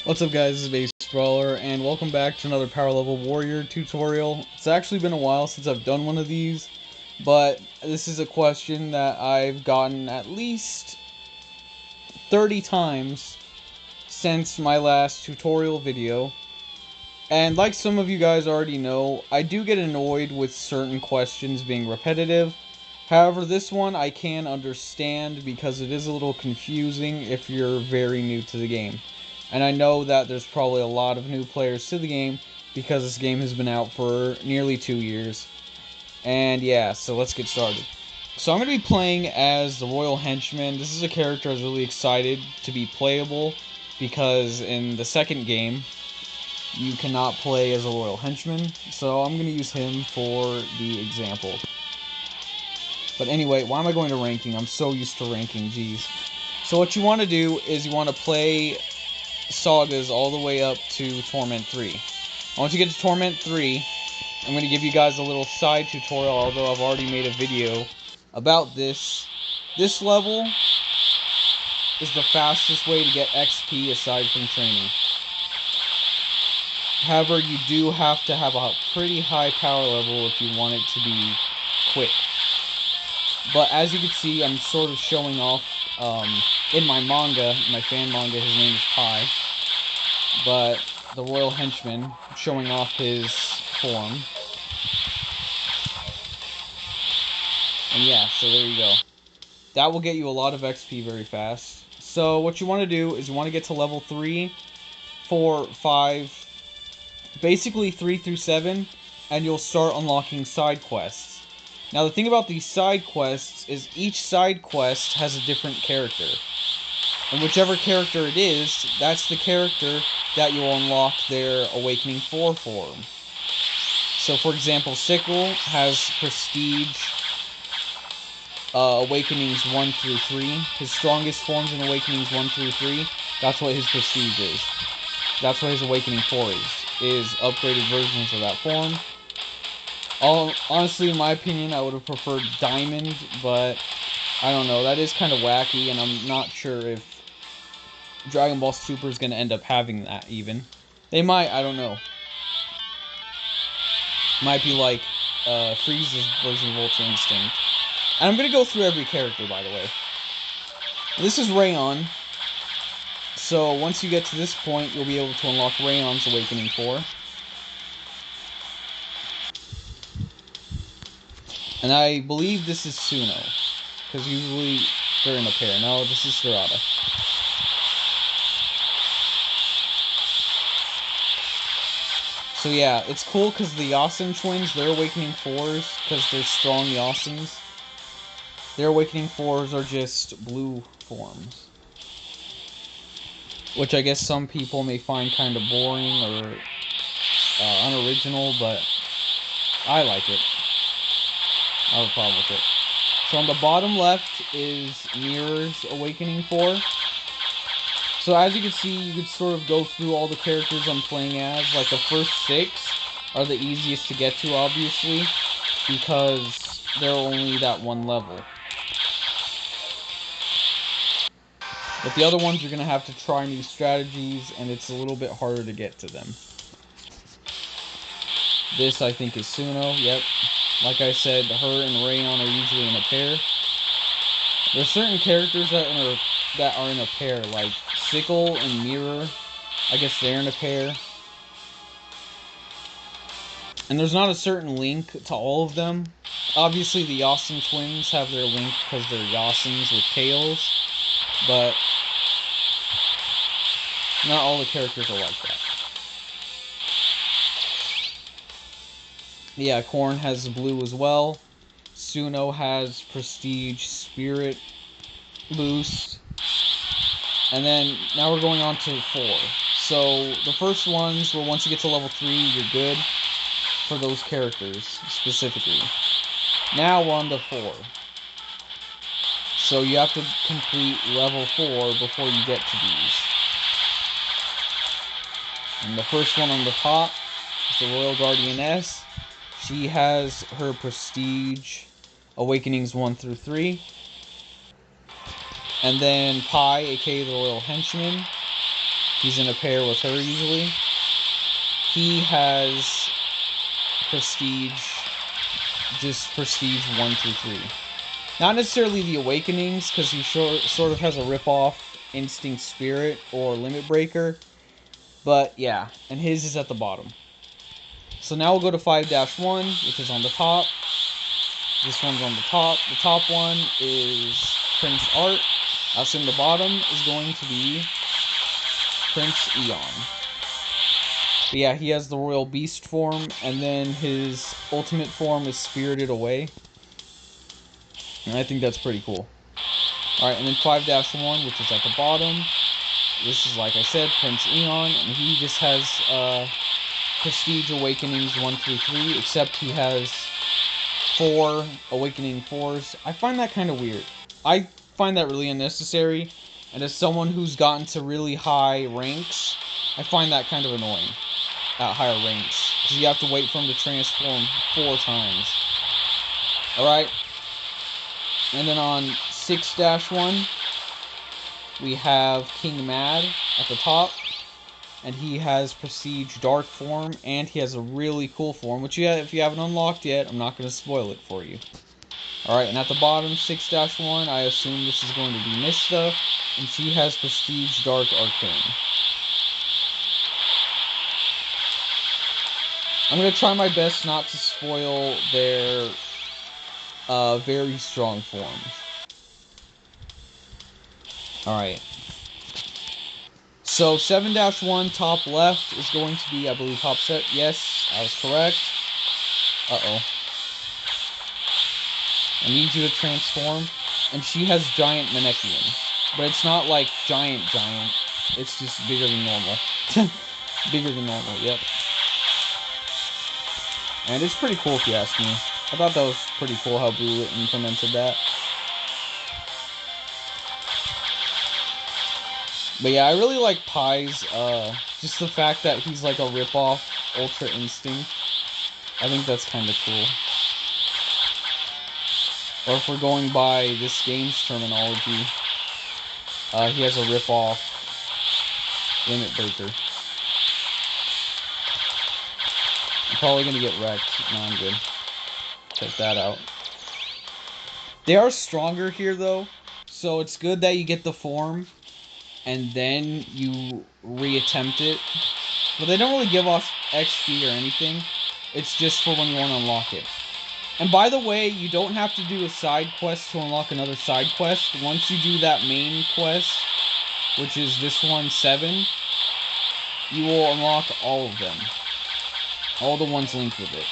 What's up guys, this is Base Brawler, and welcome back to another Power Level Warrior tutorial. It's actually been a while since I've done one of these, but this is a question that I've gotten at least 30 times since my last tutorial video. And like some of you guys already know, I do get annoyed with certain questions being repetitive. However, this one I can understand because it is a little confusing if you're very new to the game. And I know that there's probably a lot of new players to the game because this game has been out for nearly 2 years. And yeah, so let's get started. So I'm going to be playing as the Royal Henchman. This is a character I was really excited to be playable because in the second game, you cannot play as a Royal Henchman. So I'm going to use him for the example. But anyway, why am I going to ranking? I'm so used to ranking, jeez. So what you want to do is you want to play sagas all the way up to Torment 3. Once you get to Torment 3, I'm going to give you guys a little side tutorial, although I've already made a video about this. This level is the fastest way to get XP aside from training. However, you do have to have a pretty high power level if you want it to be quick. But as you can see, I'm sort of showing off, in my manga, my fan manga, his name is Pi. But the Royal Henchman, showing off his form. And yeah, so there you go. That will get you a lot of XP very fast. So what you want to do is you want to get to level 3, 4, 5, basically 3 through 7, and you'll start unlocking side quests. Now the thing about these side quests is each side quest has a different character. And whichever character it is, that's the character that you'll unlock their Awakening 4 form. So for example, Sickle has Prestige Awakenings 1 through 3. His strongest forms in Awakenings 1 through 3, that's what his Prestige is. That's what his Awakening 4 is upgraded versions of that form. Honestly, in my opinion, I would have preferred Diamond, but I don't know, that is kind of wacky, and I'm not sure if Dragon Ball Super is going to end up having that, even. They might, I don't know. Might be like Frieza's version of Ultra Instinct. And I'm going to go through every character, by the way. This is Rayon. So once you get to this point, you'll be able to unlock Rayon's Awakening 4. And I believe this is Suno, because usually they're in a pair. No, this is Sarada. So yeah, it's cool because the Yasen twins, their Awakening 4s, because they're strong Yasens, their Awakening 4s are just blue forms. Which I guess some people may find kind of boring or unoriginal, but I like it. I have a problem with it. So on the bottom left is Mirror's Awakening 4. So as you can see, you can sort of go through all the characters I'm playing as. Like the first 6 are the easiest to get to, obviously, because they're only that one level. But the other ones you're going to have to try new strategies, and it's a little bit harder to get to them. This, I think, is Suno. Yep. Like I said, her and Rayon are usually in a pair. There's certain characters that are in a pair, like Sickle and Mirror. I guess they're in a pair. And there's not a certain link to all of them. Obviously, the Yasen twins have their link because they're Yasens with tails. But not all the characters are like that. Yeah, Korn has blue as well. Suno has Prestige Spirit Boost. And then, now we're going on to 4. So, the first ones were once you get to level 3, you're good for those characters, specifically. Now we're on to 4. So, you have to complete level 4 before you get to these. And the first one on the top is the Royal Guardianess. She has her Prestige Awakenings 1 through 3. And then Pi, aka the Royal Henchman. He's in a pair with her usually. He has prestige, just prestige 1 through 3. Not necessarily the Awakenings, because he sort of has a rip-off Instinct Spirit or Limit Breaker. But yeah, and his is at the bottom. So now we'll go to 5-1, which is on the top. This one's on the top. The top one is Prince Art. In the bottom is going to be Prince Eon. But yeah, he has the Royal Beast form, and then his ultimate form is Spirited Away. And I think that's pretty cool. Alright, and then 5-1, which is at the bottom. This is, like I said, Prince Eon, and he just has Prestige Awakenings 1 through 3, except he has 4 Awakening 4s. I find that kind of weird. I find that really unnecessary, and as someone who's gotten to really high ranks, I find that kind of annoying at higher ranks, because you have to wait for him to transform 4 times. Alright, and then on 6-1, we have King Mad at the top, and he has Prestige Dark form, and he has a really cool form, which if you haven't unlocked yet, I'm not going to spoil it for you. Alright, and at the bottom, 6-1, I assume this is going to be Mista, and she has Prestige Dark Arcane. I'm going to try my best not to spoil their very strong forms. Alright. So 7-1, top left is going to be, I believe, Hopset. Yes, I was correct. Uh-oh. I need you to transform. And she has Giant Manekian. But it's not like giant. It's just bigger than normal. Bigger than normal, yep. And it's pretty cool if you ask me. I thought that was pretty cool how Blue implemented that. But yeah, I really like Pi's, just the fact that he's like a rip-off Ultra Instinct. I think that's kind of cool. Or if we're going by this game's terminology, he has a rip-off Limit Breaker. I'm probably gonna get wrecked. No, I'm good. Check that out. They are stronger here, though, so it's good that you get the form, and then you reattempt it. But they don't really give off XP or anything. It's just for when you want to unlock it. And by the way, you don't have to do a side quest to unlock another side quest. Once you do that main quest, which is this one, 7, you will unlock all of them. All the ones linked with it.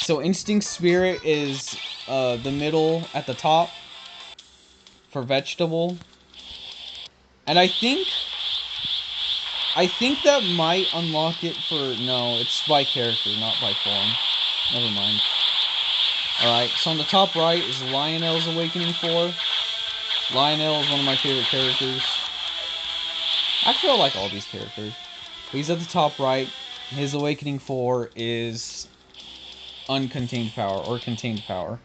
So Instinct Spirit is the middle at the top for vegetable. And I think that might unlock it for... No, it's by character, not by form. Never mind. Alright, so on the top right is Lionel's Awakening 4. Lionel is one of my favorite characters. Actually, I like all these characters. But he's at the top right. His Awakening 4 is Uncontained Power, or Contained Power.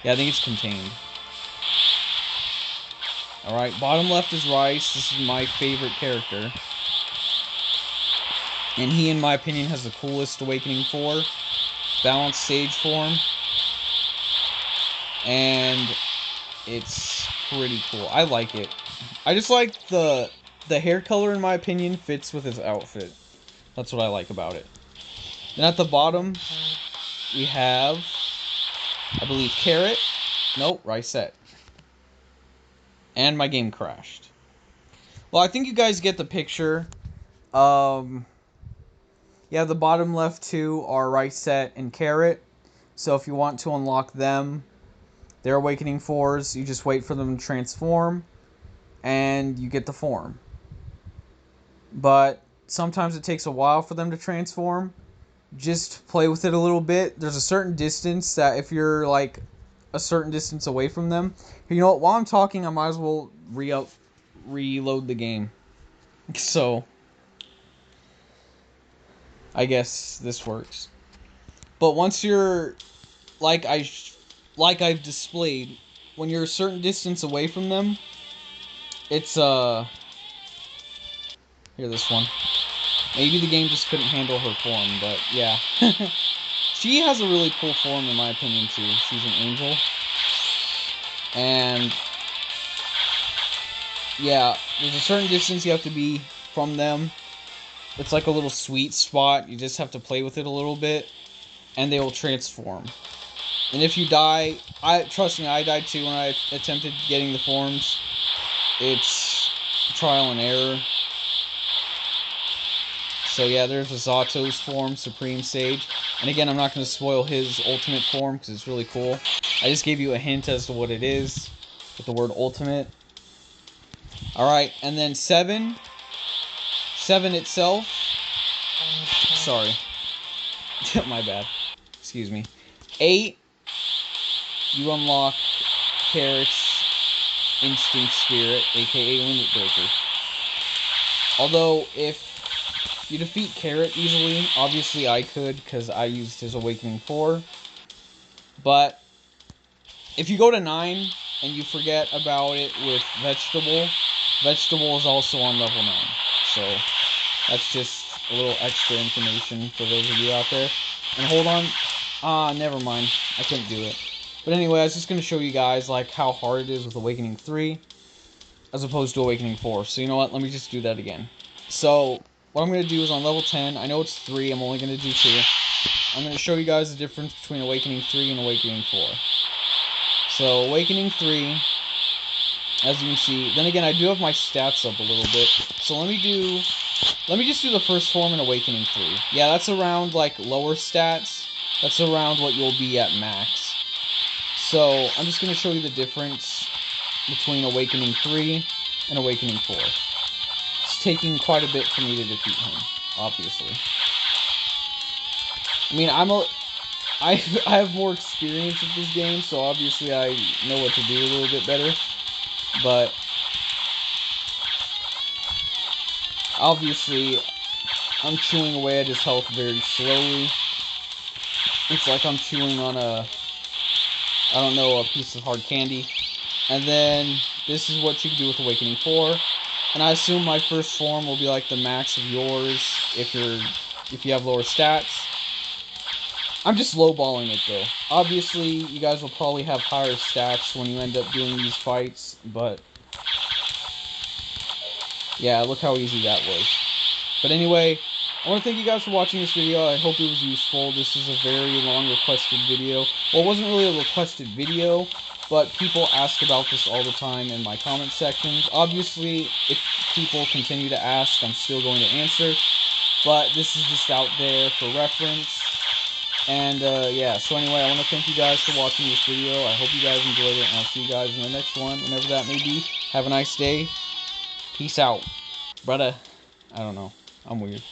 Yeah, I think it's Contained. Alright, bottom left is Rice. This is my favorite character. And he, in my opinion, has the coolest Awakening 4. Balanced Sage form. And it's pretty cool. I like it. I just like the hair color, in my opinion, fits with his outfit. That's what I like about it. And at the bottom, we have, I believe, Carrot. Nope, Ricette. And my game crashed. Well, I think you guys get the picture. Yeah, the bottom left two are Ricette and Carrot. So if you want to unlock them, they're Awakening 4s. You just wait for them to transform, and you get the form. But sometimes it takes a while for them to transform. Just play with it a little bit. There's a certain distance that if you're like a certain distance away from them, you know what? While I'm talking, I might as well reload the game. So I guess this works. But once you're like I've displayed, when you're a certain distance away from them, it's Here, this one. Maybe the game just couldn't handle her form, but yeah. She has a really cool form in my opinion too. She's an angel. And yeah, there's a certain distance you have to be from them. It's like a little sweet spot. You just have to play with it a little bit, and they will transform. And if you die, trust me, I died too when I attempted getting the forms. It's trial and error. So yeah, there's Zato's form, Supreme Sage. And again, I'm not going to spoil his ultimate form because it's really cool. I just gave you a hint as to what it is with the word ultimate. Alright, and then 7. 7 itself. Sorry. My bad. Excuse me. 8. You unlock Carrot's Instinct Spirit, aka Limit Breaker. Although, if you defeat Carrot easily, obviously I could, because I used his Awakening 4. But, if you go to 9, and you forget about it with Vegetable, Vegetable is also on level 9. So, that's just a little extra information for those of you out there. And hold on. Never mind. I couldn't do it. But anyway, I was just going to show you guys, like, how hard it is with Awakening 3, as opposed to Awakening 4. So, you know what? Let me just do that again. So, what I'm going to do is on level 10, I know it's 3, I'm only going to do 2. I'm going to show you guys the difference between Awakening 3 and Awakening 4. So, Awakening 3, as you can see, then again, I do have my stats up a little bit. So, let me just do the first form in Awakening 3. Yeah, that's around, like, lower stats. That's around what you'll be at max. So, I'm just going to show you the difference between Awakening 3 and Awakening 4. It's taking quite a bit for me to defeat him, obviously. I mean, I have more experience with this game, so obviously I know what to do a little bit better. But obviously, I'm chewing away at his health very slowly. It's like I'm chewing on a piece of hard candy. And then, this is what you can do with Awakening 4. And I assume my first form will be like the max of yours if you have lower stats. I'm just lowballing it though. Obviously, you guys will probably have higher stats when you end up doing these fights, but yeah, look how easy that was. But anyway, I want to thank you guys for watching this video. I hope it was useful. This is a very long requested video. Well, it wasn't really a requested video, but people ask about this all the time in my comment sections. Obviously, if people continue to ask, I'm still going to answer. But this is just out there for reference. And, yeah, so anyway, I want to thank you guys for watching this video. I hope you guys enjoyed it, and I'll see you guys in the next one, whenever that may be. Have a nice day. Peace out. Brother. I don't know. I'm weird.